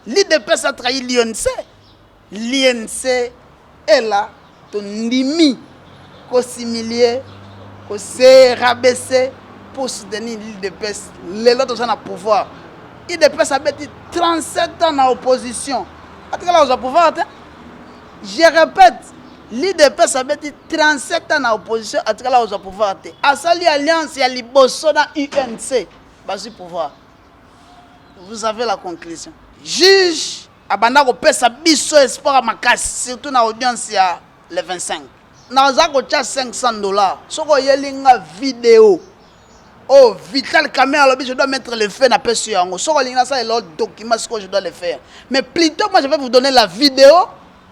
L'IDPS a trahi l'INC. L'INC est là, ton nimi, qu'on s'humilier, qu'on se rabaisser pour soutenir l'IDPS. Les autres sont au pouvoir. L'IDPS a été 37 ans en opposition. Là, au pouvoir. Je répète, l'IDPS a été 37 ans en opposition. Là, au pouvoir. À cette alliance, il y a l'Ibosso dans l'UNC. Basi pouvoir. Vous avez la conclusion. Juge abanda ko pesa biso espoir makasi surtout na audience ya le 25. Naza ko cha $500. Soko yelinga vidéo. Oh, Vital Caméra, je dois mettre le feu na pesu yango. Soko linga ça est l'autre document ce que je dois le faire. Mais plutôt moi je vais vous donner la vidéo.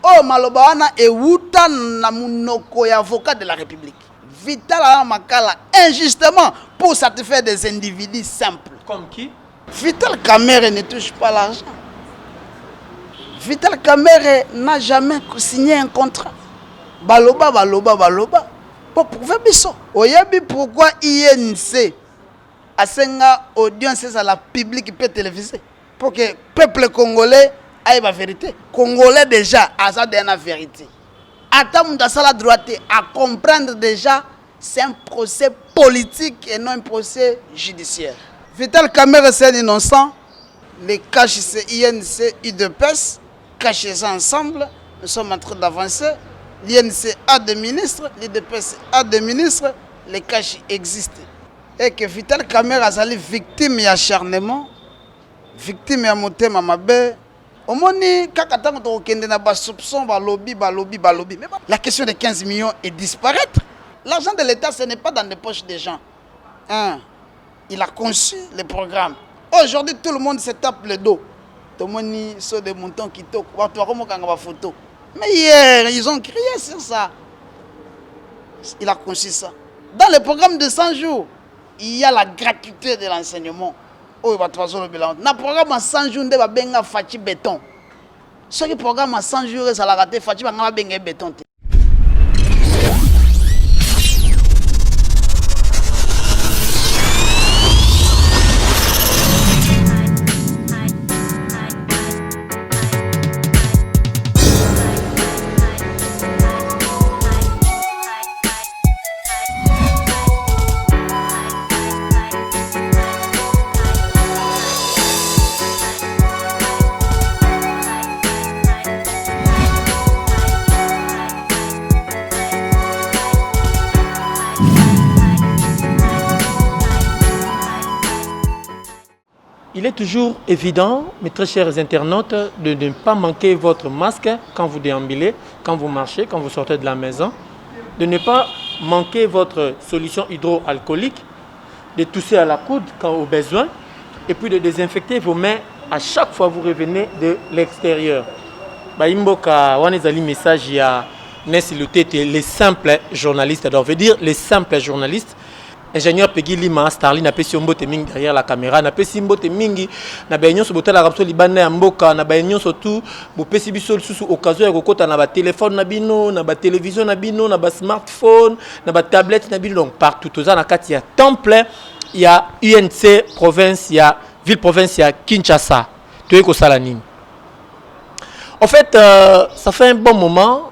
Oh, maloba wana e wuta na munoko ya avocat de la République. Vital Makala injustement pour satisfaire des individus simples. Comme qui? Vital Caméra ne touche pas l'argent. Vital Caméra n'a jamais signé un contrat. Baloba. Pour prouver biso. Oyebi pourquoi INC a senga audience à la publique peut téléviser. Pour que le peuple congolais ait la vérité. Congolais déjà a ça de la vérité. Attends la droite à comprendre déjà c'est un procès politique et non un procès judiciaire. Vital Caméra c'est un innocent. Les caches c'est INC, UDPS, cachés ensemble. Nous sommes en train d'avancer. L'INC a des ministres, l'UDPS a des ministres. Les caches existent. Et que Vital Caméra est victime d'acharnement, victime de motema mabe. Au moins, la question de 15 millions est disparaître. L'argent de l'État, ce n'est pas dans les poches des gens. Il a conçu le programme. Aujourd'hui, tout le monde se tape le dos. Tout le monde sur des montants qui toquent. Photo. Mais hier, ils ont crié sur ça. Il a conçu ça. Dans le programme de 100 jours, il y a la gratuité de l'enseignement. Oh, il va dans le programme à 100 jours, il va benga Fati béton. Ce programme à 100 jours, ça l'a raté, Fati va benga béton. Il est toujours évident, mes très chers internautes, de ne pas manquer votre masque quand vous déambulez, quand vous marchez, quand vous sortez de la maison, de ne pas manquer votre solution hydroalcoolique, de tousser à la coude quand au besoin, et puis de désinfecter vos mains à chaque fois que vous revenez de l'extérieur. Baimboka, wanezali message ya les simples journalistes, alors veut dire les simples journalistes. Ingénieur Peggy Lima, Starlin, n'a pas si mbote mingi derrière la caméra, n'a pas si mbote mingi, n'a pas union sur botel la rapso libane ya mboka, n'a pas union surtout, bo pesi biso sous occasion ya kokota na ba téléphone na bino, na ba télévision na bino, na ba smartphone, na ba tablette na bino, donc partout tout ça na kati ya temple, il y a UNC province, il y a ville province, il y a Kinshasa. Tu es ko salanine. En fait, ça fait un bon moment,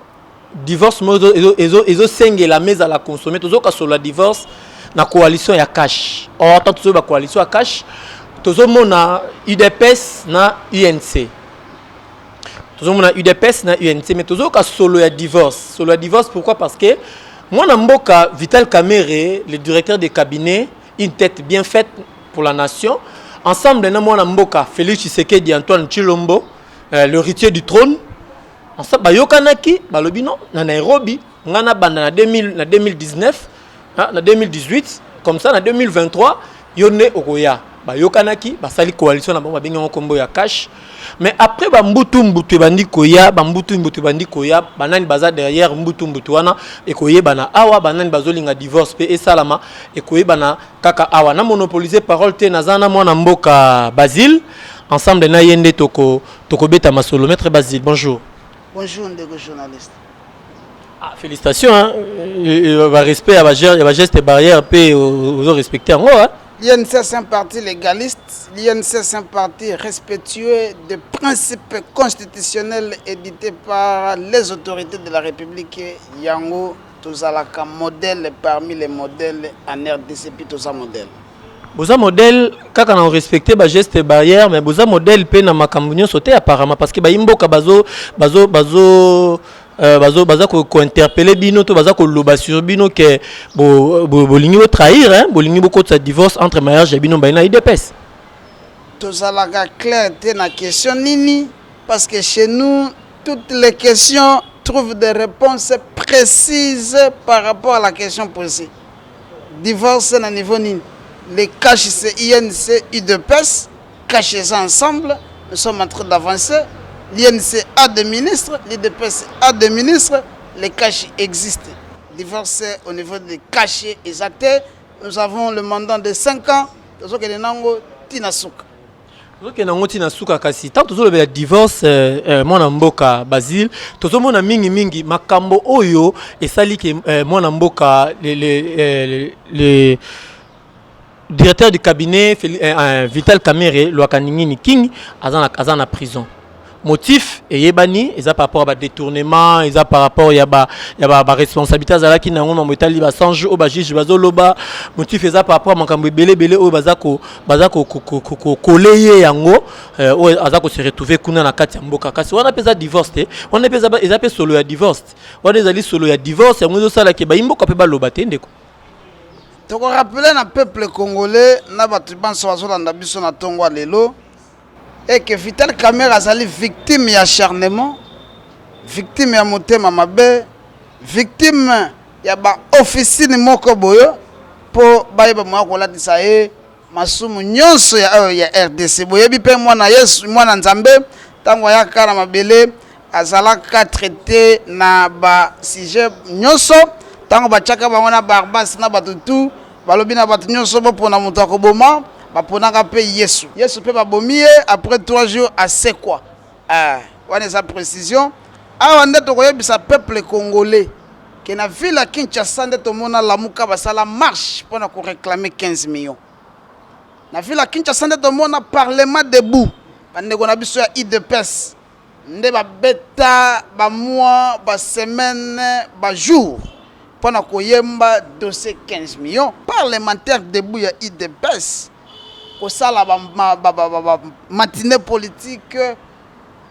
divorce modo ezo senge la mise à la consommer, toujours ka sur la divorce. Na coalition ya cash. Or tant que la coalition ya cash, tozo mona UDPS na UNC. Tozo mona UDPS na UNC, mais tozo ka solo ya divorce. Solo ya divorce pourquoi? Parce que moi na mboka Vital Caméra, le directeur de cabinet, une tête bien faite pour la nation. Ensemble na moi na mboka Félix Tshisekedi Antoine Tshilombo, l'héritier du trône. Ensemble bayokanaki balobino na Nairobi, ngana banda na 2019. En 2018, comme ça, en 2023, Yone Okoya, Yokanaki, Sali coalition, na combo ya cash. Mais après, Mbutu Bandi Koya, Mbutu Bandi Koya, Banani Baza derrière Mbutu Wana, et Koye Bana Awa, Banani Bazolinga divorce, et Salama, et Koye Bana Kaka Awa. Na monopolisé parole te Nazana Mwana Mboka Basile, ensemble de Nayende Toko Beta Masolo. Maître Basile, bonjour. Bonjour, ndeko journaliste. Ah, félicitations, hein. Il y a respect, il y a geste barrière, puis aux respecter en haut. Hein. L'INC, c'est un parti légaliste. L'INC, c'est un parti respectueux des principes constitutionnels édités par les autorités de la République. Yango, Tozalaka modèle parmi les modèles en RDC, puis Toza modèle. Boza modèle, quand on respecte les gestes et barrières, mais boza modèle peut na makambu sauter apparemment parce que imboka bazo ko interpeller bino to baza ko loba sur bino que bolingi bo trahir hein bolingi bo ko divorce entre mariage et bino baina IDPS. Tozalaka clair te na question nini parce que chez nous toutes les questions trouvent des réponses précises par rapport à la question posée. Divorce na niveau nini? Les caches c'est INC, UDPS, cachés ensemble, nous sommes en train d'avancer. L'INC a des ministres, l'UDPS a des ministres, les caches existent. Divorce au niveau des cachets exacts, nous avons le mandat de 5 ans, nous avons le Tinasuka. Kasi tant que le divorce mwana mboka Basile tozomona mingi makambo oyo esali ke mwana mboka le directeur du cabinet Vital Kamerhe Lwakaningini King azana prison. Motif et yebani eza par rapport à détournement, eza par rapport ya ba responsabilité azala ki na ngoma motali ba 100 jours au ba juge bazoloba. Motif eza par rapport à makambo belé o bazako koleye yango o azako se retrouver kuna na kati ya mboka kasi wana peza divorce te wana peza eza pe solo ya divorce wana ezali solo ya divorce yango sala ke ba imboka pe ba loba te ndeko. Tu peux rappeler le peuple congolais, na batuban soazolanda biso na tongwa lelo, et que Vital Kamerhe azali victime d'acharnement, victime ya motema mabe, victime ya ba officine moko boyo po bayeba mwa kolatisa ye masumu nyonso ya RDC boyebi pe mwana Yesu mwana Nzambe tango ya kana mabele azalaka traité na ba sujet nyonso tango bachaka bango na barbas na batutu balobi na batu nyonso bopona moto akoboma baponaka pe Yesu pe babomi après 3 jours assez quoi wana sa précision awa nde tokoyebisa peuple congolais que na ville ya Kinshasa nde tomona lamuka basala marche pona ko réclamer 15 millions na ville ya Kinshasa nde tomona parlement debout bandeko na biso ya IDPS nde babeta ba mois ba semaine ba jour pendant qu'on yemba dossier 15 millions parlementaire debout ya IDPS pour ça la matinée politique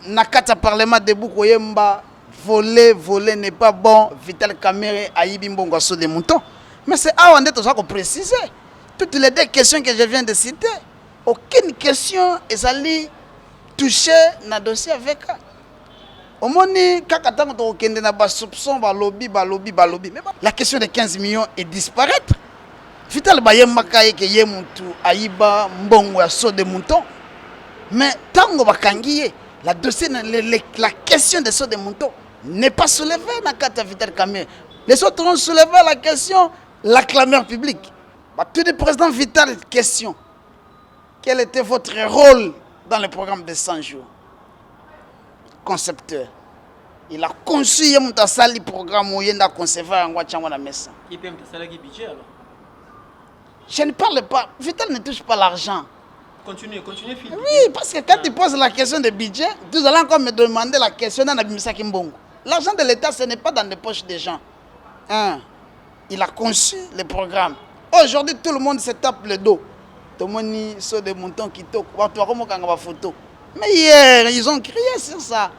na kata parlement debout ko yemba voler n'est pas bon Vital Kamerhe ayibi mbongo so de mouton mais c'est à ndé to ça ko préciser toutes les deux questions que je viens de citer aucune question ezali touché na dossier avec Omoni kakatango to kende na ba soupçon ba lobby mais la question de 15 millions est disparaître. Vital bayemba kaye ke ye mutu ayiba mbongo ya so de mouton. Mais tango bakangiye la dossier la question de so de mouton n'est pas soulevée na kata Vital Kamerhe. Les autres ont soulevé la question la clameur publique. Bah tout le président Vital question. Quel était votre rôle dans le programme de 100 jours? Concepteur. Il a conçu le programme où il a concevoir en Guachango na messa. Budget alors. Je ne parle pas. Vital ne touche pas l'argent. Continuez. Oui, parce que quand tu poses la question de budget, vous allez encore me demander la question dans Abimisa Kimbongo. L'argent de l'État, ce n'est pas dans les poches des gens. Il a conçu le programme. Aujourd'hui, tout le monde se tape le dos. Tout le monde sur des moutons qui toquent. Photo. Mais hier, ils ont crié sur ça.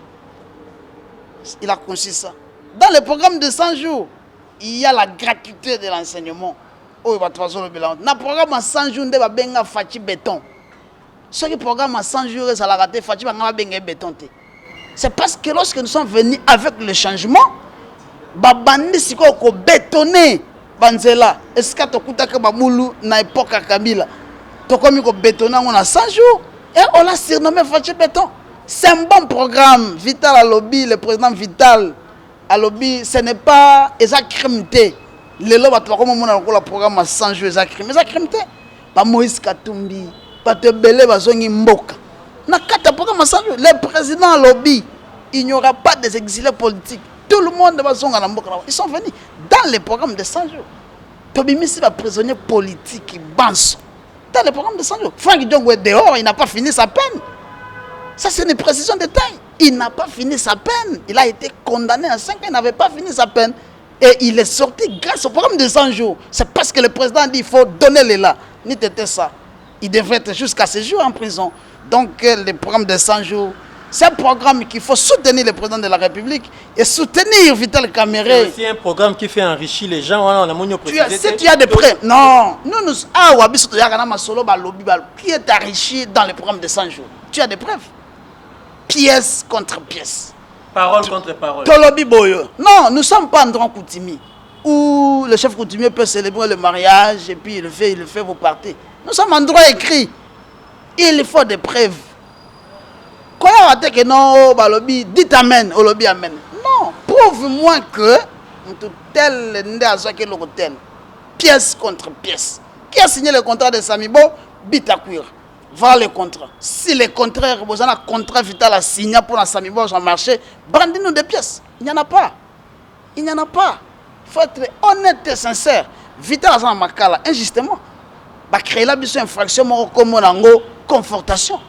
Il a conçu ça. Dans le programme de 100 jours, il y a la gratuité de l'enseignement. Dans le programme de 100 jours, il y a Fachi béton. Ce programme de 100 jours, ça l'a raté, Fachi béton. C'est parce que lorsque nous sommes venus avec le changement, Babandi Siko ko bétonné Banzela. Est-ce que tu as vu Bamoulou na époque à Kabila? Tu as vu ko bétonné en 100 jours? Et on l'a surnommé Fachi béton. C'est un bon programme. Vital à lobby, le président Vital à lobby, ce n'est pas exactement. Le loba tu vas comme le programme à 100 jours exactement. Pas Moïse Katumbi, pas te belé bazongi mboka. Na kata programme à 100 jours, le président à lobby, il n'y aura pas des exilés politiques. Tout le monde va zonga na mboka. Ils sont venus dans le programme de 100 jours. Tobimisi va prisonnier politique banso. dans le programme de 100 jours. Franck Diongo est dehors, il n'a pas fini sa peine. Ça, c'est une précision de taille. Il n'a pas fini sa peine. Il a été condamné à 5 ans, il n'avait pas fini sa peine. Et il est sorti grâce au programme de 100 jours. C'est parce que le président dit qu'il faut donner l'élan. Ni t'étais ça. Il devrait être jusqu'à ce jour en prison. Donc, le programme de 100 jours, c'est un programme qu'il faut soutenir le président de la République et soutenir Vital Kamerhe. C'est aussi un programme qui fait enrichir les gens. Si tu as des prêts, non. Nous, qui est enrichi dans le programme de 100 jours? Tu as des preuves. Pièce contre pièce. Parole contre parole. Tolobi Boyo. Non, nous ne sommes pas en droit coutumier. Où le chef coutumier peut célébrer le mariage et puis il le fait, vous partez. Nous sommes en droit écrit. Il faut des preuves. Quand on dit que non, dites amen, olobi amen. Non, prouve-moi que tel pièce contre pièce. Qui a signé le contrat de Samibo? Bitakuir. Voilà le contrat. Si le contraire, vous avez un contrat vital à signer pour la Samibo sur le marché, brandez-nous des pièces. Il n'y en a pas. Il n'y en a pas. Il faut être honnête et sincère. Vital à Makala, injustement. Créer la mission infraction comme on confortation.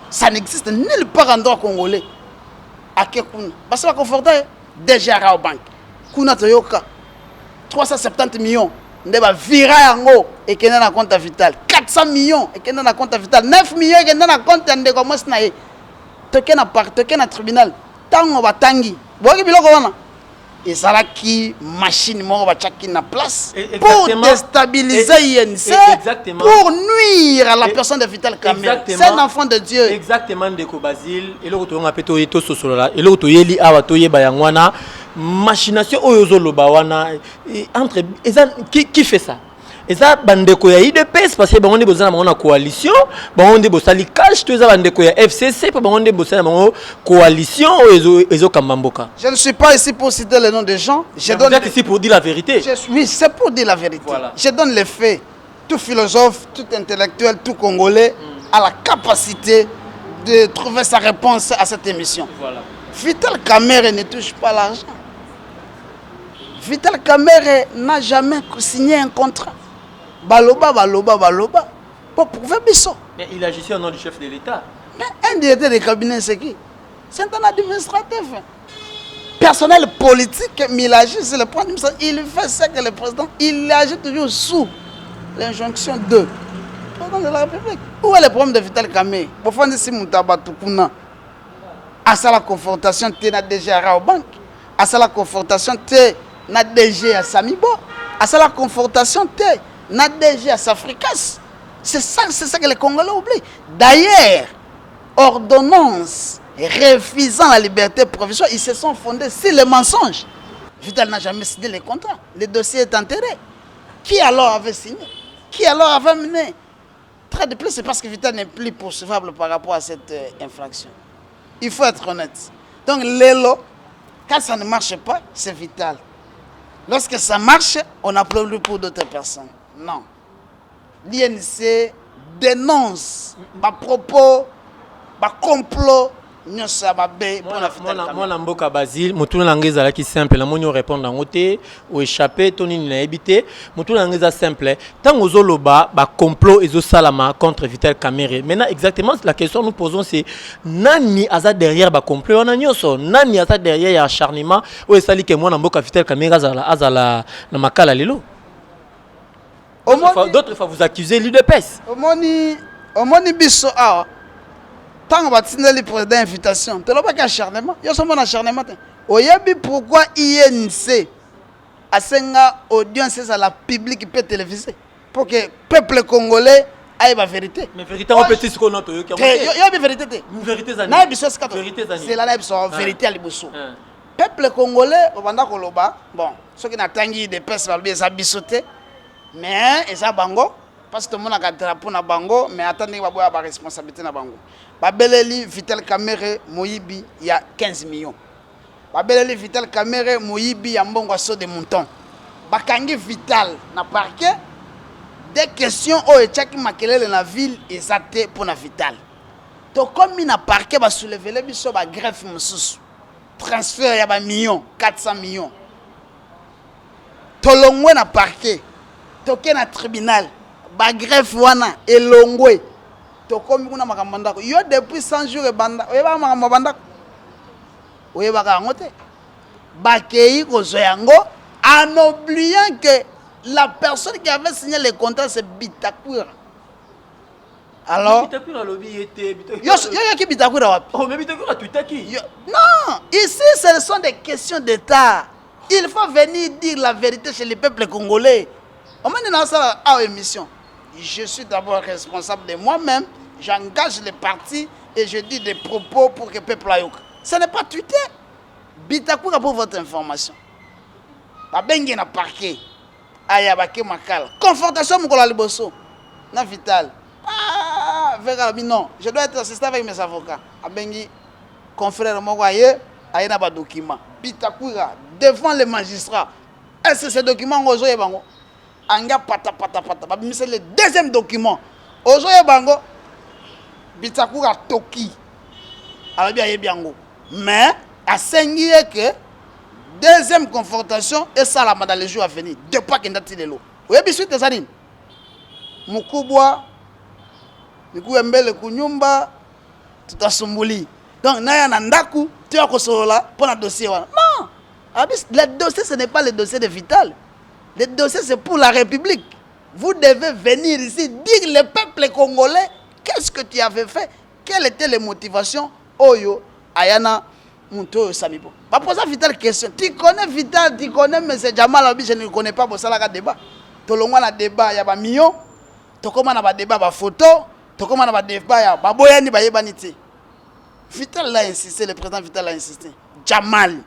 Ça n'existe nulle part en droit congolais. À quel coup? Parce que la confortation, déjà à la banque. Kuna Toyoka, 370 millions. Ndeba vira yango et qui est dans la compte vital. 400 millions et qui est dans la compte vital. 9 millions et qui est dans la compte de commence na ye. Token à part, token à tribunal. Tango batangi. Boki biloko wana. Et ça là qui machine moko ba chaki na place pour déstabiliser INC, pour nuire à la personne de Vital Kamerhe. C'est un enfant de Dieu. Exactement Ndeko Basile. Et le retour apeto yeto sosolola. Et le retour yeli awato ye bayangwana. Machination oyozoloba wana entre qui fait ça? Et ça bandeko ya IDPS parce que bango bozana bango na coalition, bango bosali cash to za bandeko ya FCC pour bango bosana bango coalition ezo kamamboka. Je ne suis pas ici pour citer le nom des gens, je donne ici pour dire la vérité. Oui, c'est pour dire la vérité. Voilà. Je donne les faits. Tout philosophe, tout intellectuel, tout Congolais a la capacité de trouver sa réponse à cette émission. Voilà. Vital Kamerhe ne touche pas l'argent. Vital Kamerhe n'a jamais signé un contrat. Baloba. Pour prouver Bisso. Mais il agissait au nom du chef de l'État. Mais un directeur de cabinet, c'est qui? C'est un administratif. Personnel politique, mais il agit sur le point de il fait ce que le président, il agit toujours sous l'injonction de président de la République. Où est le problème de Vital Kamerhe? Pour faire si Moutabatukuna, à ça la confrontation, tu es déjà à banque. À ça la confrontation, tu es déjà à Samibo. À ça la confrontation, tu es déjà à Safricas. C'est ça que les Congolais oublient. D'ailleurs, ordonnance refusant la liberté provisoire, ils se sont fondés sur les mensonges. Vital n'a jamais signé les contrats. Le dossier est enterré. Qui alors avait signé? Qui alors avait mené? Très de plus, c'est parce que Vital n'est plus poursuivable par rapport à cette infraction. Il faut être honnête. Donc, l'élo, quand ça ne marche pas, c'est Vital. Lorsque ça marche, on applaudit pour d'autres personnes. Non. L'INC dénonce ma propos, ma complot. Moi Mboka Basile, mutuna langeza la qui simple, la monyo répondre en côté ou échapper, toni na habité, mutuna langeza simple. Tant aux oloba, ba complot et salama contre Vital Kamerhe. Maintenant exactement la question que nous posons c'est nani aza derrière ba complot on a nyoso, nani aza derrière ya acharnement ou sali que moi Mboka Vital Kamerhe azala na makala lelo. D'autres fois vous accusez l'UDPS. Omoni biso a tant que tu as le président d'invitation, tu n'as pas d'acharnement. Il y a un acharnement. Oyebi pourquoi INC a une audience à la publique peut téléviser pour que le peuple congolais ait la vérité. Mais vérité, on peut dire ce qu'on a. Il y a une vérité. Vérité, c'est la vérité à l'Ibosso. Le peuple congolais, bon, ceux qui n'attendent des personnes, ils ont bissoté, mais ils ont bango. Parce que tout le monde a un drapeau na bango, mais attendez, il y a une responsabilité na bango. Babeleli Vital Kamerhe Moyibi, il y a 15 millions. Babeleli Vital Kamerhe Moyibi, il y a un bon gosse de moutons. Bakangi Vital na parquet. Des questions où Echaki Makelele na ville, ils ont pour na Vital. Donc comme il na parquet, va soulever les biso, va greffe moussous. Transfert, il y a un million, 400 millions. Tolongwe na parquet. Toké na tribunal. ba greffe wana elongwe tokomi kuna makambo ndako yo depuis 100 jours ebanda oyeba makambo banda oyeba ka ngote bakei kozo yango en oubliant que la personne qui avait signé le contrat c'est Bitakura. Alors Bitakura lobby était yo qui Bitakura wapi? Oh mais Bitakura tu t'es qui? Non, ici ce sont des questions d'état. Il faut venir dire la vérité chez les peuples congolais. On m'a dit dans ça à émission. Je suis d'abord responsable de moi-même, j'engage les partis et je dis des propos pour que le peuple aille. Ce n'est pas Twitter. Bitakura pour votre information. Babengi na parquet. Aya bake makala. Confortation mukola liboso. Na vital. Ah, non, je dois être assisté avec mes avocats. Abengi confrère moko aye, aye na ba document. Bitakura devant les magistrats. Est-ce que ces documents ngozo yebango? Anga pata. C'est le deuxième document. Ozo yebango. Bitakura toki. Alors bien yebango. Mais à Sengiye que deuxième confrontation et ça la dans les jours à venir. De pas qu'il n'ait de l'eau. Oui, bien sûr, t'es allé. Mukubwa, Mikuembele kunyumba, tutasumbuli. Donc, naya nandaku, tu as là pour le dossier. Non, le dossier ce n'est pas le dossier de Vital. Le dossier c'est pour la République. Vous devez venir ici dire le peuple congolais qu'est-ce que tu avais fait, quelles étaient les motivations. Oyo, Ayana. Samibo. Pas poser Vital question. Tu connais Vital, tu connais M. Jamal Abi, je ne connais pas pour ça la débat. To longwa na débat ya ba million, to koma na ba débat ba photo, to koma na ba débat ya ba boyani ba yebaniti. Vital l'a insisté, le président Vital l'a insisté. Jamal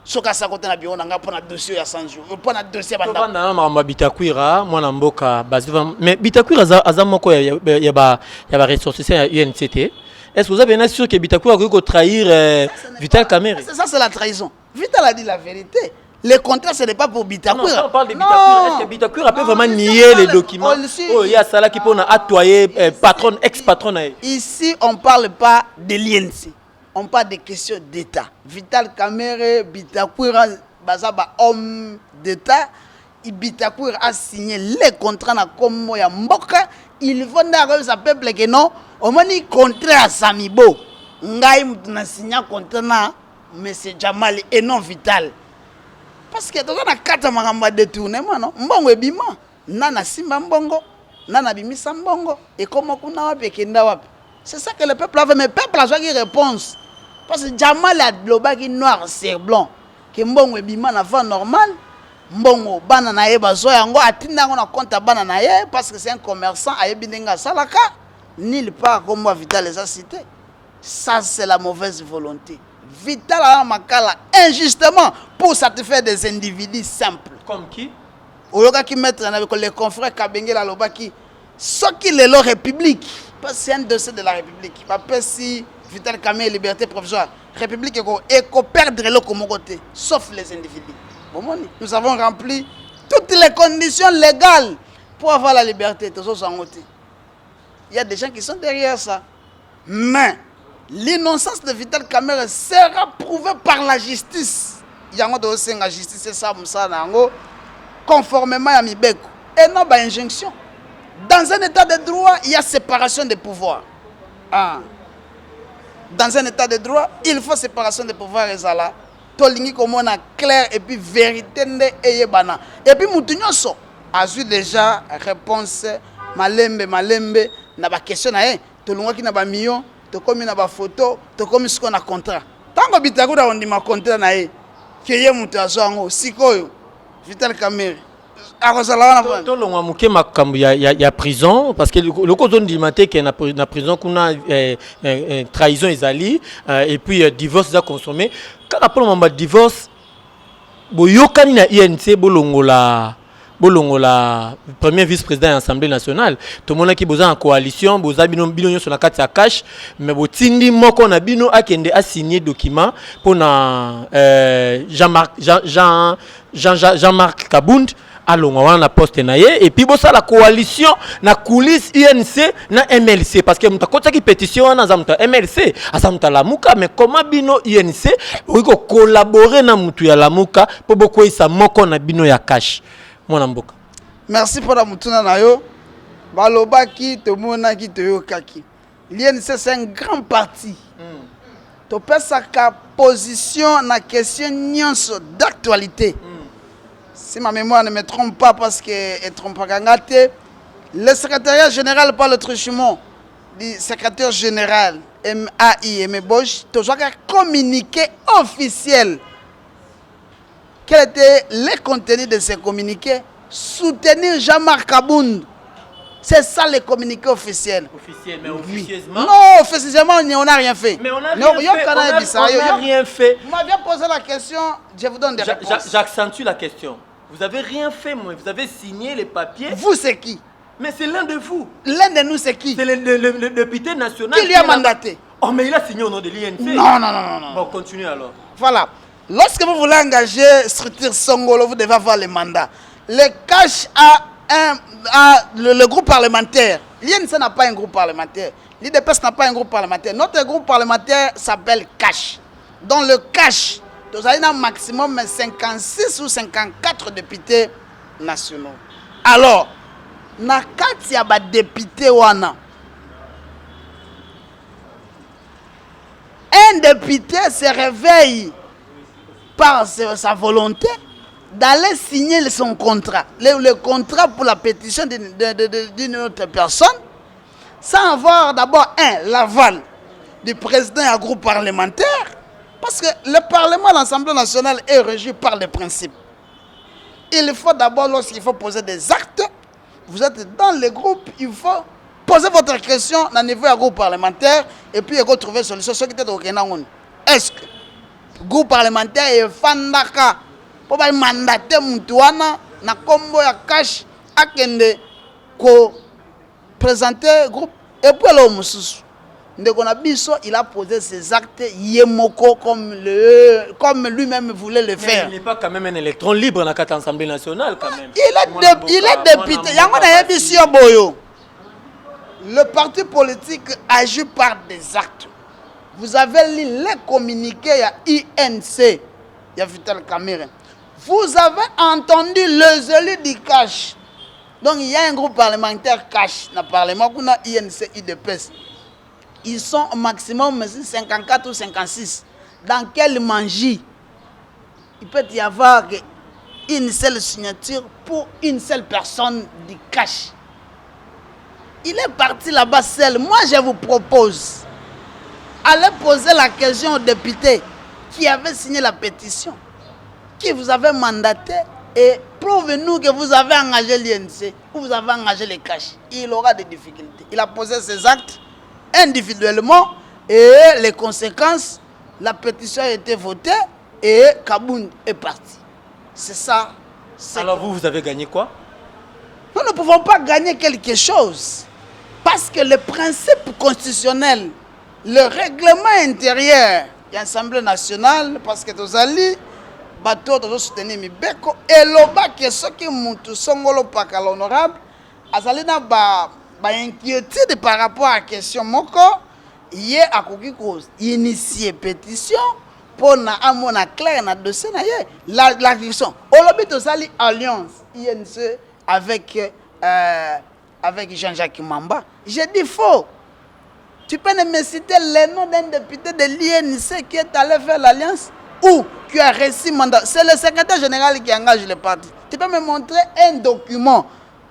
soka sa côté na biona nga pona dossier ya 100 jours. Pona dossier ba ndako. Na mama Bitakwira, mwana mboka baziva. Mais Bitakwira azamoko ya ba ressourciste ya UNCT. Est-ce que vous avez bien sûr que Bitakura a trahir Vital Kamerhe? Ça, c'est la trahison. Vital a dit la vérité. Le contrat, ce n'est pas pour Bitakura. Non, on parle de Bitakura. Est-ce que Bitakura peut vraiment nier les documents? Oh, il y a ça là qui peut attoyer patron, ex-patron. Ici, on ne parle pas de l'INC. On parle de questions d'État. Vital Kamerhe, Bitakura, Bazaba, homme d'État. Bitakura a signé les contrats na Komo ya Mboka. Il faut n'arriver à peuple que non. On m'a dit contrat à Samibo. Ngai m'a signé contrat na M. Jamal et non Vital. Parce que dans la carte de détournement, mbongo ebima, nana simba mbongo, nana bimisa mbongo, et comment kuna wapi kenda wapi. C'est ça que le peuple avait, mais le peuple a une réponse. Parce que Jamal a global noir c'est blanc, que mbongo ebima na va normal. Mbongo bana na ye bazo yango atinda ngo na compte bana na ye parce que c'est un commerçant ayebi ndenga salaka nulle part comme Vital les a cité. Ça c'est la mauvaise volonté. Vital a makala injustement pour satisfaire des individus simples. Comme qui? Oyoka qui mettre avec les confrères Kabengela Lobaki ce qui est leur république parce que c'est un dossier de la république. Pas si Vital Kamerhe liberté provisoire république et qu'on perdre le côté sauf les individus. Nous avons rempli toutes les conditions légales pour avoir la liberté. Il y a des gens qui sont derrière ça. Mais l'innocence de Vital Kamerhe sera prouvée par la justice. Il y a la justice, conformément à Mibeko. Et non, pas injonction. Dans un état de droit, il y a séparation des pouvoirs. Dans un état de droit, il faut séparation des pouvoirs. Tolingi comme on a clair et puis vérité et yebana. Et puis Moutounyoso a eu déjà réponse malembe na ba question na tolunga ki na ba million to komi na ba photo to komi ce qu'on a contrat. Tango Bitakura on dit ma contrat na que ye mutu azango sikoyo Vital Kamerhe tolongwa muke makambo ya prison parce que le cause dit maté que na prison kuna trahison ezali et puis divorce za consommé kaka pour mamba divorce boyokani na INC bolongola premier vice-président de l'Assemblée nationale tout le monde qui boza en coalition boza bino sur la carte ya cash mais botindi moko na bino akende a signé document pour na Jean-Marc Kabund allons on a poste naie et puis bossa la coalition na coulisse UNC na MLC parce que muta kota ki pétition na zamuta MLC asamuta lamuka mais comment bino UNC ko collaborer na mutu ya lamuka pour beaucoup isa moko na bino ya cash mona mboka. Merci pour la mutuna na yo balobaki tomonaki toyokaki. L'INC c'est un grand parti. Tu peux sa position na question nyonso d'actualité. Si ma mémoire ne me trompe pas parce que elle trompe pas gangate, le secrétariat général par le truchement du secrétaire général MAI Bosch, tu as communiqué officiel. Quel était le contenu de ces communiqués? Soutenir Jean-Marc Kabound. C'est ça le communiqué officiel. Officiel, mais officieusement. Non, officieusement, on n'a rien fait. Mais on n'a rien fait. Vous m'aviez posé la question, je vous donne des réponses. J'accentue la question. Vous n'avez rien fait, moi. Vous avez signé les papiers. Vous, c'est qui? Mais c'est l'un de vous. L'un de nous, c'est qui? C'est le député national. Qui lui a mandaté? Oh, mais il a signé au nom de l'INC. Non. Bon, continue alors. Voilà. Lorsque vous voulez engager structure Songolo, vous devez avoir le mandat. Le cash le groupe parlementaire. L'INC n'a pas un groupe parlementaire. L'IDPS n'a pas un groupe parlementaire. Notre groupe parlementaire s'appelle CASH. Dans le CASH, nous avons un maximum de 56 ou 54 députés nationaux. Alors, na kati ya ba député wana, un député se réveille par sa volonté d'aller signer son contrat, le contrat pour la pétition d'une autre personne, sans avoir d'abord l'aval du président et un groupe parlementaire, parce que le Parlement, l'Assemblée nationale est régi par les principes. Il faut d'abord, lorsqu'il faut poser des actes, vous êtes dans le groupe, il faut poser votre question au niveau du groupe parlementaire et puis il faut trouver une solution. Est-ce que le groupe parlementaire est fandaka pour mandater Moutouana na combo ya cash akende ko présenter groupe et puis là Moussous Ndekonabiso il a posé ses actes yemoko comme lui-même voulait le faire. Mais il n'est pas quand même un électron libre dans la Assemblée nationale quand même. Il est député. Le parti politique agit par des actes. Vous avez lu les communiqués à INC, il y a Vital Cameroun. Vous avez entendu les élus du cash. Donc il y a un groupe parlementaire cash dans le Parlement, qu'on a INC, IDPS. Ils sont au maximum 54 ou 56. Dans quel manger il peut y avoir une seule signature pour une seule personne du cash. Il est parti là-bas seul. Moi, je vous propose, allez poser la question au député qui avait signé la pétition, qui vous avait mandaté, et prouvez-nous que vous avez engagé l'INC ou vous avez engagé les cash. Il aura des difficultés. Il a posé ses actes individuellement et les conséquences, la pétition a été votée et Kabound est parti. C'est ça. Alors vous avez gagné quoi? Nous ne pouvons pas gagner quelque chose parce que le principe constitutionnel, le règlement intérieur de l'Assemblée nationale, parce que nous allons bateau de soutenir Mibeko et l'oba que ce qui moutou songolo pas qu'à l'honorable, azalina ba inquiétude par rapport à la question moko, y a koki cause initier pétition pour na amona clair na dossier na ye la question. Olobi to sali alliance INC avec Jean-Jacques Mamba. J'ai dit faux. Tu peux me citer le nom d'un député de l'INC qui est allé faire l'alliance ou qui a reçu mandat. C'est le secrétaire général qui engage le parti. Tu peux me montrer un document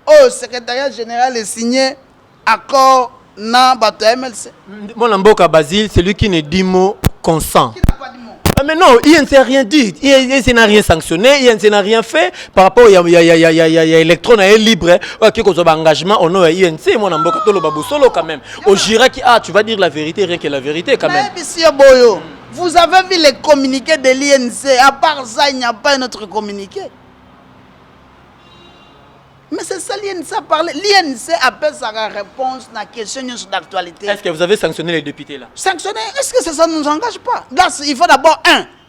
où le secrétariat général est signé accord na bato MLC. Mon Mboka Basile, c'est lui qui ne dit mot consent. Qui n'a pas dit mot? Mais non, INC n'a rien dit. INC n'a rien sanctionné. INC n'a rien fait par rapport à l'électron libre qui a un engagement au nom de INC. Mon Mboka Tolo Babusolo quand même. Au Giraki, tu vas dire la vérité, rien que la vérité quand même. Mais monsieur Boyo, vous avez vu les communiqués de l'INC. À part ça, il n'y a pas un autre communiqué. Mais c'est ça l'INC a parlé. L'INC appelle sa réponse à la question d'actualité. Est-ce que vous avez sanctionné les députés là? Sanctionner? Est-ce que ça ne nous engage pas? Là, il faut d'abord,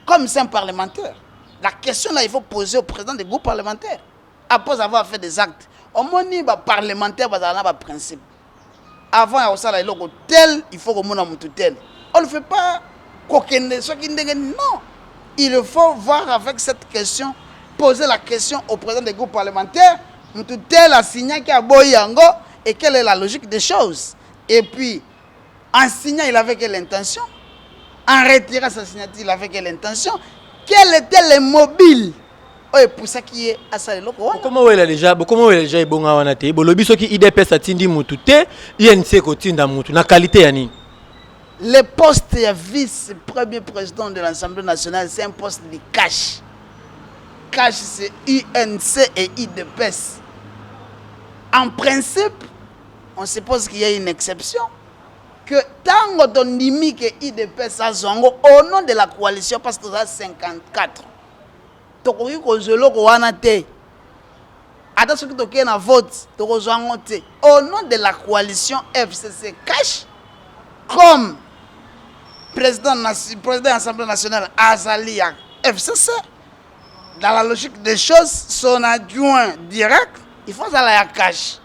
comme c'est un parlementaire, la question là, il faut poser au président des groupes parlementaires. Après avoir fait des actes. Au moins, les parlementaires, ils ont un principe. Avant, il faut que mon tel. On ne fait pas non. Il faut voir avec cette question, poser la question au président des groupes parlementaires. Tel a signé qu'il a boyango, Et quelle est la logique des choses? Et puis, en signant, il avait quelle intention? En retirant sa signature, il avait quelle intention? Quel était le mobile? Oh, pour ça qui est à ça, comment est déjà bon à wanate bolobi soki IDPS atindi mutu te INC ko tinda mutu na qualité ya nini? Le poste de vice-premier président de l'Assemblée nationale, c'est un poste de cash. Cash, c'est UNC et IDPS. En principe, on suppose qu'il y a une exception. Que tant qu'on dit que IDPS a zongo au nom de la coalition, parce que ça 54. Au nom de la coalition FCC cash, comme président de l'Assemblée nationale Azali FCC, dans la logique des choses, son adjoint direct, il faut aller à cash.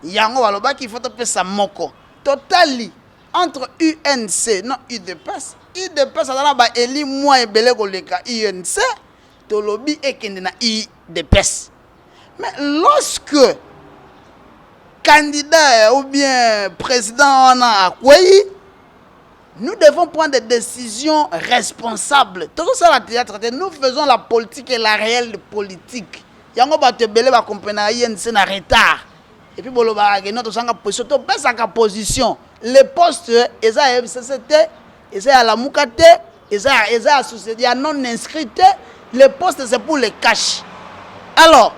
Yango Waloba qu'il faut taper sa moko. Totally, entre UNC, non UDPS, UDPS a ba eli moi et belé goleka UNC, to lobby et kendina UDPS. Mais lorsque candidat ou bien président on a accueilli, nous devons prendre des décisions responsables. Tout ça la théâtre, nous faisons la politique et la réelle politique. Yango ba te belé ba compagnie INC na retard. Et puis bolo ba notre sanga position, to pesa ka position. Les postes eza FCCT, eza à la mukate, eza à société non inscrite, les postes c'est pour les cash. Alors,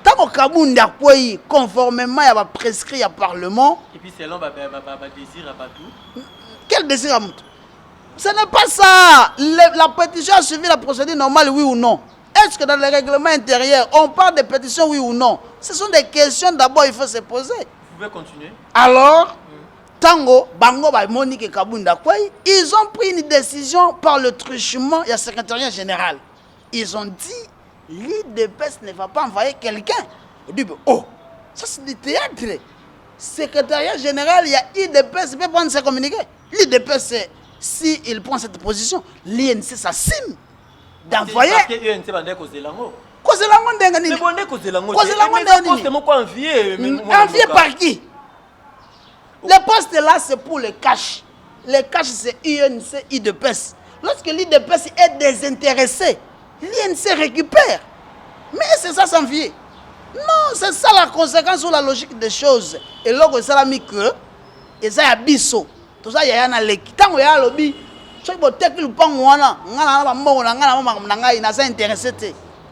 tant au Kaboun d'Akouyi, conformément à la prescrit à Parlement. Et puis selon désir à tout. Quel désir à Moutou? Ce n'est pas ça. La pétition a suivi la procédure normale, oui ou non? Est-ce que dans le règlement intérieur, on parle de pétition, oui ou non? Ce sont des questions d'abord, il faut se poser. Vous pouvez continuer. Alors, Tango, Bango, Monique et Kaboun d'Akouyi, ils ont pris une décision par le truchement et le secrétariat général. Ils ont dit, l'IDPS ne va pas envoyer quelqu'un. On dit, oh, ça c'est du théâtre. Secrétariat général, il y a IDPS, il peut prendre ses communiqués. L'IDPS, si il prend cette position, l'INC s'assume d'envoyer. Parce que l'INC va dire que c'est l'amour. Quoi c'est l'amour d'un Mais bon, c'est l'amour. Quoi c'est l'amour d'un envié. Envié par qui? Le poste là, c'est pour les cash. Les cash, c'est INC, IDPS. Lorsque l'IDPS est désintéressé, l'INC récupère. Mais c'est ça s'envier. Non, c'est ça la conséquence ou la logique des choses. Et là, c'est la que et ça y a biso. Tout ça y a un l'équipe. Tant qu'il y a lobby, chaque fois que tu prends wana, n'a pas intéressé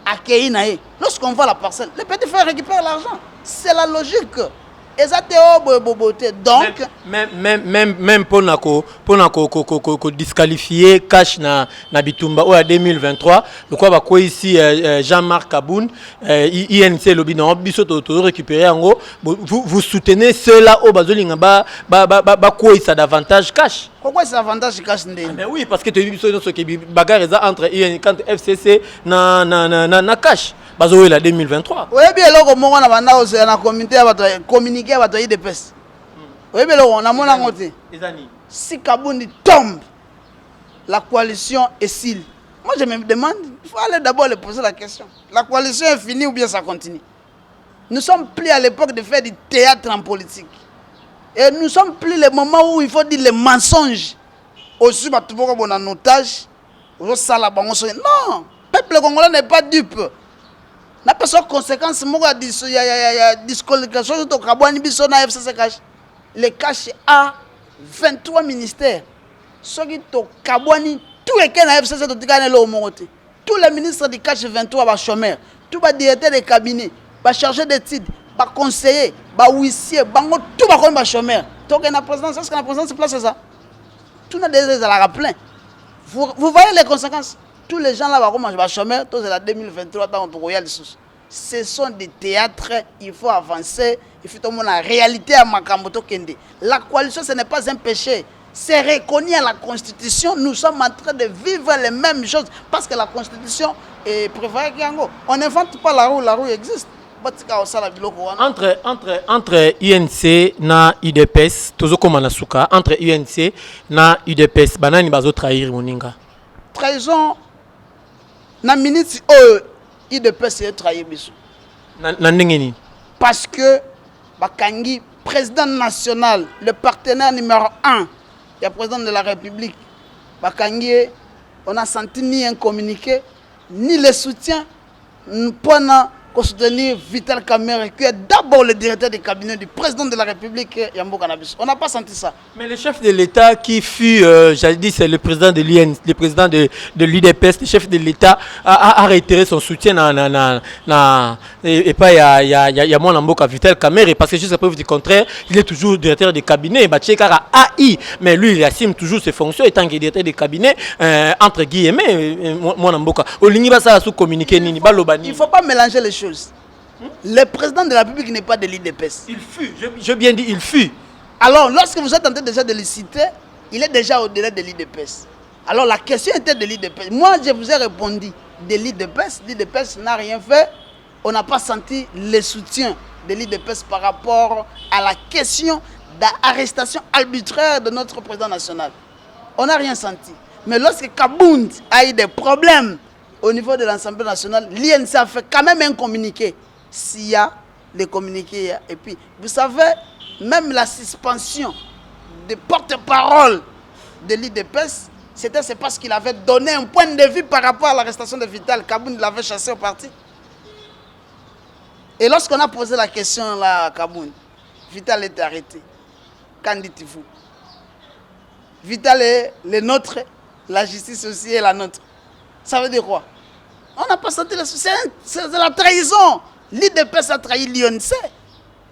accueillir naé. Lorsqu'on voit la parcelle, les petits frères récupèrent l'argent. C'est la logique. Et ça donc même pour disqualifier cash na bitumba au 2023 le quoi va quoi ici Jean-Marc Kaboun INC lobby non biso to récupérer en gros vous soutenez cela au bazolinga ba quoi ça davantage cash. Pourquoi c'est avantage cash ndé? Mais oui parce que tu biso dans ce qui bagarre entre INC quand FCC na cash. Bazoé la 2023. Oui, bien là, comme on a vendu à la communauté, communiquer avec l'IDPS. Oui, bien là, on a mon angoté. Si Kaboun tombe, la coalition est cile. Moi, je me demande, il faut aller d'abord lui poser la question. La coalition est finie ou bien ça continue? Nous sommes plus à l'époque de faire du théâtre en politique. Et nous sommes plus le moment où il faut dire les mensonges. Aussi, tu peux avoir un otage. Non, le peuple congolais n'est pas dupe. Na personne conséquence moko ya disqualification to kabwani biso na FCC cash. Le cash a 23 ministères. Soki to kabwani tout est na FCC to tikane lo mokote. Tous les ministres du cash 23 ba chômeurs, tout ba directeur de cabinet, ba chargé d'études, ba conseiller, ba huissier, bango tout ba kon ba chômeurs. To que na présidence, est-ce que la présidence place ça? Tout na des à la plein. Vous voyez les conséquences? Tous les gens là vont chômeur, tous la 2023 dans le royal. Ce sont des théâtres, il faut avancer, il faut tout la réalité à Makamboto Kende. La coalition ce n'est pas un péché, c'est reconnu à la Constitution. Nous sommes en train de vivre les mêmes choses parce que la Constitution est préférée qu'Ango. On n'invente pas la roue existe. Entre UNC na UDPS, toujours comme Anasuka, entre UNC na UDPS, banani bazo trahir moninga. Trahison. Na minute IDPS est trahi biso. Na ndenge nini? Parce que bakangi président national, le partenaire numéro 1, le président de la République, Bakangie, on a senti ni un communiqué, ni le soutien pour soutenir Vital Kamerhe, qui est d'abord le directeur du cabinet du président de la République, Yambo Cannabis. On n'a pas senti ça. Mais le chef de l'État qui fut, j'allais dire, c'est le président de l'UN, le président de l'UDPS, le chef de l'État a réitéré son soutien et pas il y a mon Amboka Vital Kamerhe, parce que jusqu'à preuve du contraire, il est toujours directeur du cabinet, Batchekara AI, mais lui il assume toujours ses fonctions étant que directeur du cabinet, entre guillemets, mon Amboka. Il ne faut pas mélanger les choses. Le président de la République n'est pas de l'IDPS. Il fut, je bien dit, il fut. Alors, lorsque vous êtes en train déjà de le citer, il est déjà au-delà de l'IDPS. Alors, la question était de l'IDPS. Moi, je vous ai répondu de l'IDPS. L'IDPS n'a rien fait. On n'a pas senti le soutien de l'IDPS par rapport à la question d'arrestation arbitraire de notre président national. On n'a rien senti. Mais lorsque Kabound a eu des problèmes au niveau de l'Assemblée nationale, l'INC a fait quand même un communiqué. S'il y a des communiqués, et puis, vous savez, même la suspension des porte-parole de l'IDPS, c'est parce qu'il avait donné un point de vue par rapport à l'arrestation de Vital. Kabound l'avait chassé au parti. Et lorsqu'on a posé la question là à Kabound, Vital était arrêté. Qu'en dites-vous? Vital est le nôtre, la justice aussi est la nôtre. Ça veut dire quoi? On n'a pas senti le soutien, c'est de la trahison. L'IDPS a trahi l'INC.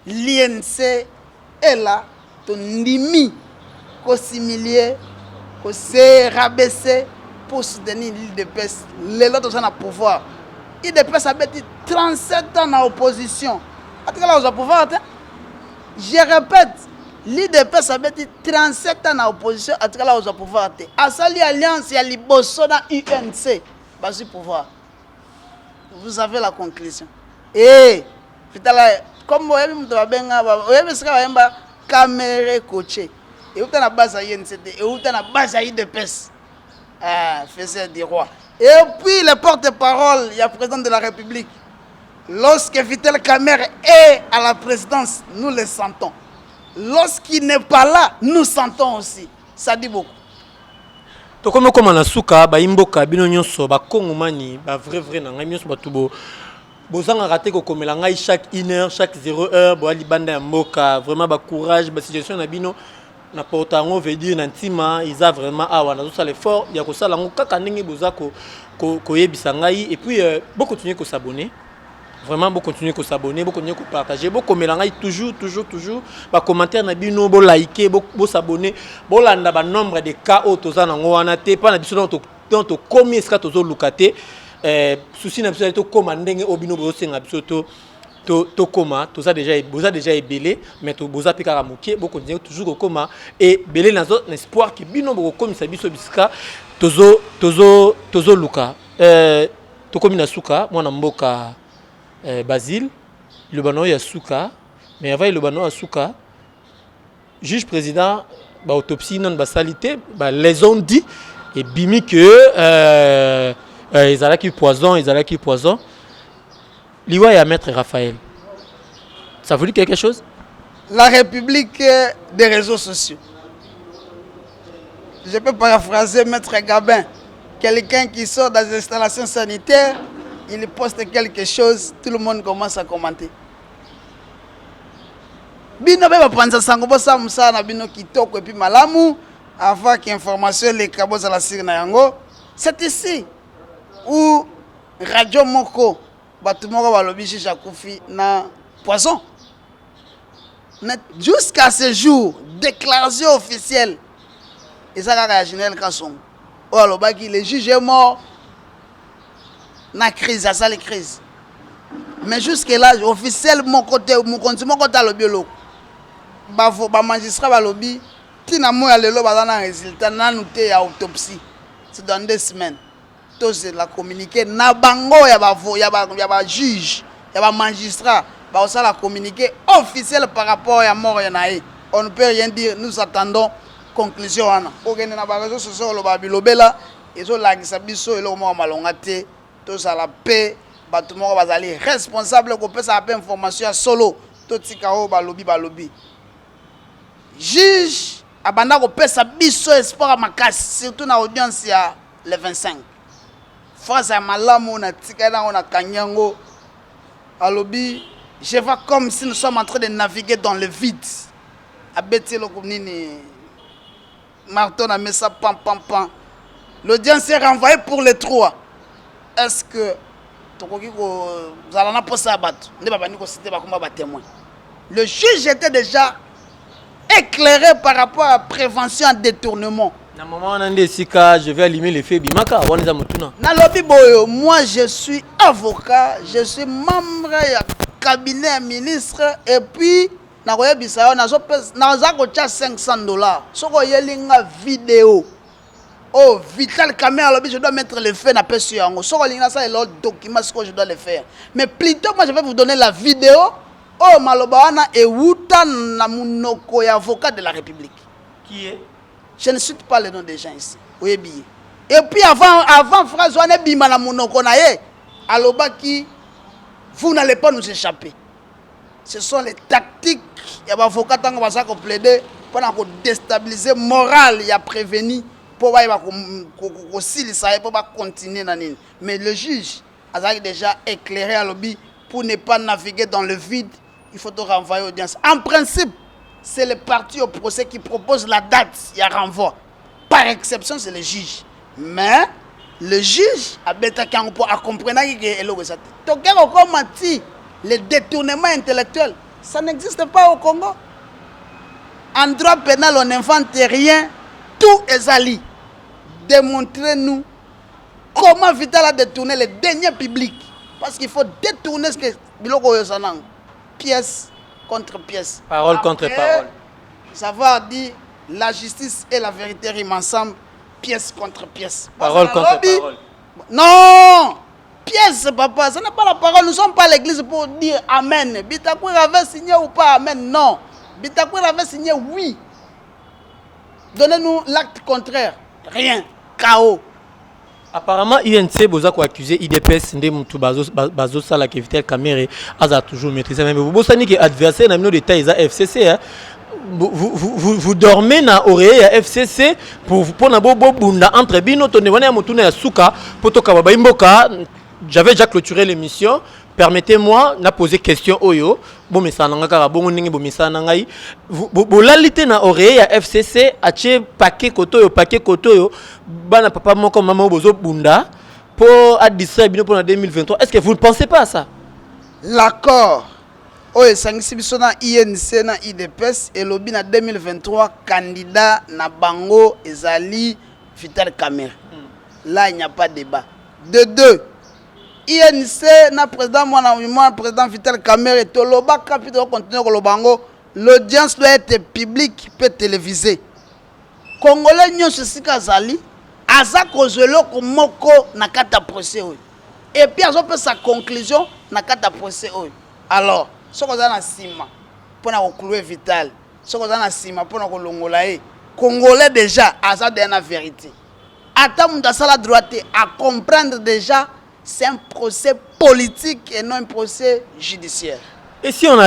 L'INC est là, ton limi, qu'on s'humilie, qu'on s'est rabaissé pour soutenir l'IDPS. Les autres sont à pouvoir. L'IDPS a été 37 ans en opposition. En tout cas, là, on a pouvoir. Je répète, l'IDPS a été 37 ans en opposition. En tout cas, là, on a pouvoir. À Sali Alliance, il y a l'Ibosso dans l'UNC. Basi pouvoir. Vous avez la conclusion. Et, comme vous avez dit, Kamerhe coaché. Et vous avez la base à INCT. Et vous avez la base à IDPS. Faisait des rois. Et puis, le porte-parole, il y a le président de la République. Lorsque Vital Kamerhe est à la présidence, nous le sentons. Lorsqu'il n'est pas là, nous sentons aussi. Ça dit beaucoup. To comme na suka ba imboka bino nyonso ba kongomani ba vrai na ngai nyonso batubo bozanga raté ko komela ngai chaque 1 heure chaque 0 heure bo ali banda ya mboka vraiment ba courage ba situation na bino na portango veut dire na ntima ils a vraiment awa na zo sala effort ya ko sala ngo kaka ndenge bozako ko yebisa ngai et puis beaucoup continuer ko s'abonner. Vraiment, vous continuez à s'abonner, vous continuez à partager, vous commentez toujours, bah commentaire na bino, vous liker, vous s'abonner, vous landa ba nombre de cas où tous en ont été pas na biso dans to combien est-ce que tous ont locaté, souci na biso to commander au bino bo senga biso to coma, tout ça déjà vous a déjà ébélé, mais to vous a piqué à moquer, vous continuez toujours au coma et belé dans un espoir que bino bo comme ça biso biska tozo luka, to comme na suka, moi na mboka Basile, le bano Yasuka, mais avant le bano Yasuka, juge président, autopsie non basalité, les ont dit et bimi que ils allaient qui poison, Liwa et à maître Raphaël. Ça vous dit quelque chose? La République des réseaux sociaux. Je peux paraphraser maître Gabin, quelqu'un qui sort dans des installations sanitaires. Il poste quelque chose, tout le monde commence à commenter. Bino beba panza sango bosa musana bino kitoko et puis malamu avant qu'information les cabos à la sire na yango. C'est ici où Radio Moko batumoko balobi Chicha Koufi na poison. Jusqu'à ce jour, déclaration officielle. Et ça la général Kasson. Oh alobaki le juge est mort. Na crise, ça les crises. Mais jusque là, officiellement côté mon côté le biolo. Ba magistrat ba lobby, tina mo ya lelo ba na résultat na noté ya autopsie. C'est dans 2 semaines. Tous la communiquer na bango ya ba juge, ya ba magistrat, ba ça la communiquer officiel par rapport à mort ya naé. On ne peut rien dire, nous attendons conclusion ana. Ogene na ba réseaux sociaux lo ba bilobela, ezo lagisa biso elo mo malonga te. Tous à la paix, batumoko bazali responsable ko pesa pa information ya solo to tikao balobi. juge abanda kopesa biso espoir makasi surtout na audience ya le 25 phrase ya malamu na tika na na kanyango alobi je vois comme si nous sommes en train de naviguer dans le vide abeti loko nini marteau na mesa pam pam pam l'audience est renvoyée pour les trois est-ce que tokoki ko zalana posa bato nde babani ko citer ba komba ba témoin le juge était déjà éclairé par rapport à prévention en détournement. Na moment on a sika, je vais allumer les faits bimaka wanza mutuna. Na lobi boyo, moi je suis avocat, je suis membre du cabinet ministre et puis na koya bisayo na za ko cha $500. Soko yelinga vidéo. Oh, Vital Caméra lobi je dois mettre les faits na pesu yango. Soko linga ça et l'autre document ce que je dois le faire. Mais plutôt moi je vais vous donner la vidéo. Oh, Malobawana et Wuta na munoko ya avocat de la République. Qui est? Je ne cite pas le nom des gens ici. Oui, bien. Et puis avant phrase on est bima na munoko na ye. Alobaki, vous n'allez pas nous échapper. Ce sont les tactiques. Il y a avocat qui va plaider pour déstabiliser moral, il y a prévenu pour continuer. Mais le juge a déjà éclairé à lobby pour ne pas naviguer dans le vide. Il faut te renvoyer l'audience. En principe, c'est le parti au procès qui propose la date. Il y a renvoi. Par exception, c'est le juge. Mais le juge a compris que le détournement intellectuel, ça n'existe pas au Congo. En droit pénal, on n'invente rien. Tout est ali. Démontrez-nous comment Vital a détourné les deniers publics. Parce qu'il faut détourner ce que Biloko Yosanang. Pièce contre pièce. Parole contre parole. Savoir dire la justice et la vérité riment ensemble, pièce contre pièce. Parole contre parole. Non! Pièce, papa, ce n'est pas la parole. Nous ne sommes pas l'église pour dire Amen. Bitakour avait signé ou pas Amen? Non. Bitakour avait signé oui. Donnez-nous l'acte contraire. Rien. Chaos. Apparemment, INC boza ko accusé IDPS ndé mutu bazo sala ke Vital Kamerhe aza toujours maîtrisé même vous bosani que adversaire na mino détail za FCC hein. Vous dormez na oreille à FCC pour na bobo bunda entre bino to ne wana mutu na suka poto ka baba imboka. J'avais déjà clôturé l'émission. Permettez-moi de poser question oyo. Bon mais ça n'anga kara bon ningi bon mais ça n'angai. Vous l'alité na oreille à FCC ache paquet koto yo bana papa moko maman bozo bunda pour à distraire bino pour 2023. Est-ce que vous ne pensez pas à ça? L'accord oyo sangisi biso na INC na IDPS et lobby na 2023 candidat na bango ezali Vital Kamerhe. Là il n'y a pas de débat. De deux, INC na président moi président Vital Kamerhe toloba capitale continuer kolobango, l'audience doit être publique peut télévisée. Congolais nyonso sika zali aza kozelo ko moko na kata procès oyo. Et puis azo peut sa conclusion na kata procès oyo. Alors, ce qu'on a na sima pour na conclure Vital, ce qu'on a na sima pour na kolongola e. Congolais déjà aza de la vérité. Attends dans la droite à comprendre déjà c'est un procès politique et non un procès judiciaire. Et si on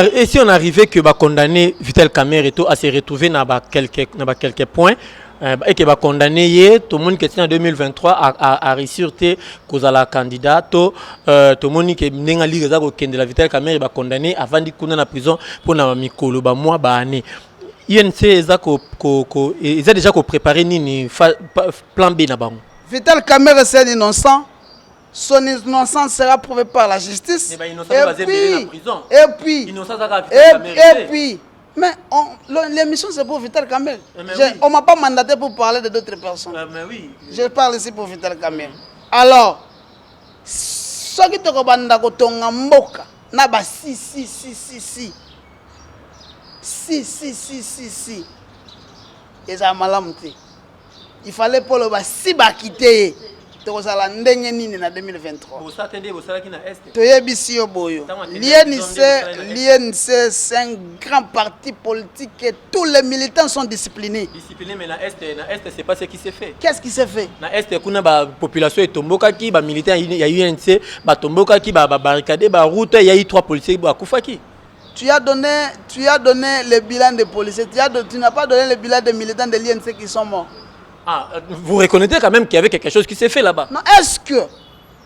arrivait que condamner Vital Kamerhe à se retrouver dans quelques points et que condamner tout le monde qui est en 2023 à réussir cause la candidat tout le monde qui n'est ligue de la Vital Kamerhe condamné avant de couler en prison pour na mikolo ba mois ba année. INC ils a déjà préparé ni plan B na bango. Vital Kamerhe c'est innocent. Son innocence sera prouvée par la justice. Et puis, mais l'émission c'est pour Vital Kamerhe. On ne m'a pas mandaté pour parler de d'autres personnes. Je parle ici pour Vital Kamerhe. Alors, ce qui te rebanda kotonga mboka, na ba si. Et ça malamte. Il fallait pour le si ba quitter. En 2023. L'INC, c'est un grand parti politique et tous les militants sont disciplinés. Disciplinés, mais dans l'Est, c'est pas ce qui s'est fait. Qu'est-ce qui s'est fait? Dans l'Est, la population est tombée, les militants, il y a eu UNC, tomboka qui barricadé, route, il y a eu 3 policiers qui ont. tu as donné le bilan des policiers, tu n'as pas donné le bilan des militants de l'INC qui sont morts. Ah, vous reconnaissez quand même qu'il y avait quelque chose qui s'est fait là-bas. Non, est-ce que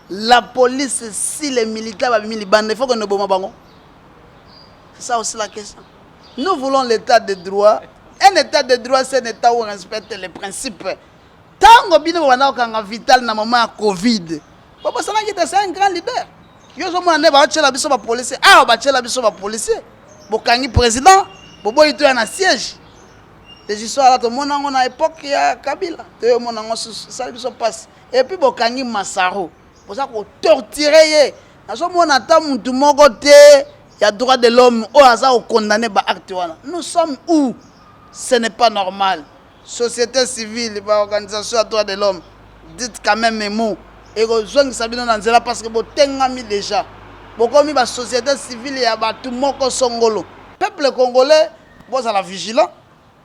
la police, si les militaires il faut que nous bombardions? C'est ça aussi la question. Nous voulons l'état de droit. Un état de droit, c'est un état où on respecte les principes. Tant que nous avons vital dans le moment de Covid, c'est un grand leader. Yo zo mwana ba tchela biso ba policier. Ah ba tchela biso ba policier. Bokangi président, bobo itu na siège. Les histoires là tout monde na époque ya Kabila. Te mona ngo ça biso passe. Et puis bokangi Masaro. Pour ça ko torturer ye. Nazo mona ta mutu moko te ya droit de l'homme o aza o condamner ba acte wana. Nous sommes où? Ce n'est pas normal. Société civile, ba organisation à droit de l'homme. Dites quand même mes mots. Et que Sabino Nanzela parce que botengami déjà. Bokomi ba société civile ya batu moko songolo. Peuple congolais, boza la vigilant.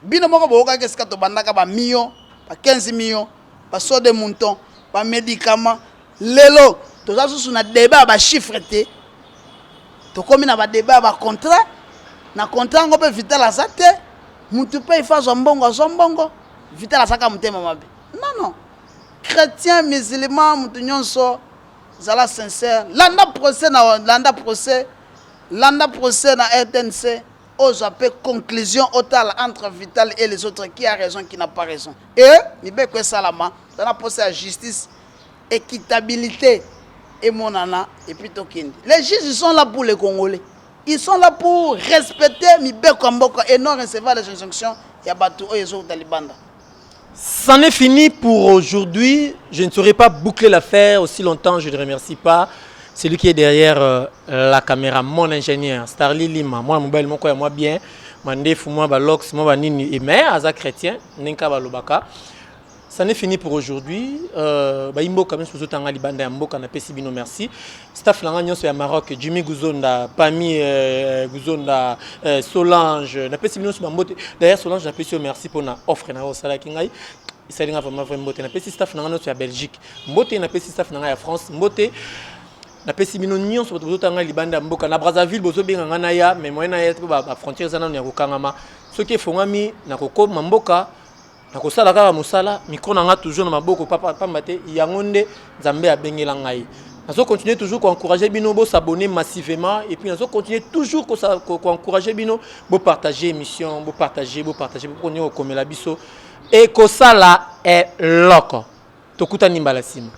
Bino moko boka qu'est-ce que to bandaka ba millions, ba 15 millions, ba so de moutons, ba médicaments. Lelo, to za sous na débat ba chiffre té. To komi na ba débat ba contrat. Na contrat ngo pe vital la sate. Mutu pe fa zombongo. Vital la saka mutema mabe. Non. Chrétiens, musulmans, mutunyonso, zala sincère. Landa procès na RTNC, aux appels conclusion totale entre Vital et les autres, qui a raison, qui n'a pas raison. Et, Nibekwe Salama, dans la procès à justice, équitabilité, et monana, et puis Tokindi. Les juges, ils sont là pour les Congolais. Ils sont là pour respecter Mibekwe Mboka et non recevoir les injonctions, Yabatou et les autres Talibanda. C'en est fini pour aujourd'hui. Je ne saurais pas boucler l'affaire aussi longtemps. Je ne remercie pas celui qui est derrière la caméra, mon ingénieur, Starly Lima. Moi, mobile, moi bien. Mandef, moi, Balox, moi, Banini et mère, Aza chrétien, Ninka Balobaka. C'en est fini pour aujourd'hui. Imbo quand même sous autant Alibanda Mboka na pesi bino merci. Staff Langanyo sur Maroc, Jimmy Gouzonda, Pami Gouzonda, Solange, na pesi bino sur Mbote. D'ailleurs Solange na pesi merci pour na offre na osala kingai. Ça linga vraiment Mbote na pesi staff Langanyo sur Belgique. Mbote na pesi staff Langanyo France. Mbote na pesi bino nyon sur autant Alibanda Mboka na Brazzaville bozo benga ngana ya mais moyena ya ba frontières zana na kokangama. Ce qui fongami na koko Mboka nakosala kaka mosala micro nanga toujours na maboko papa mate yangonde Nzambe abengela ngai. Nazo continuer toujours ko encourager bino bo s'abonner massivement et puis nazo continuer toujours ko encourager bino bo partager émission, bo partager bo konyo komela biso et ko sala est loko. Tokuta nimbala sima.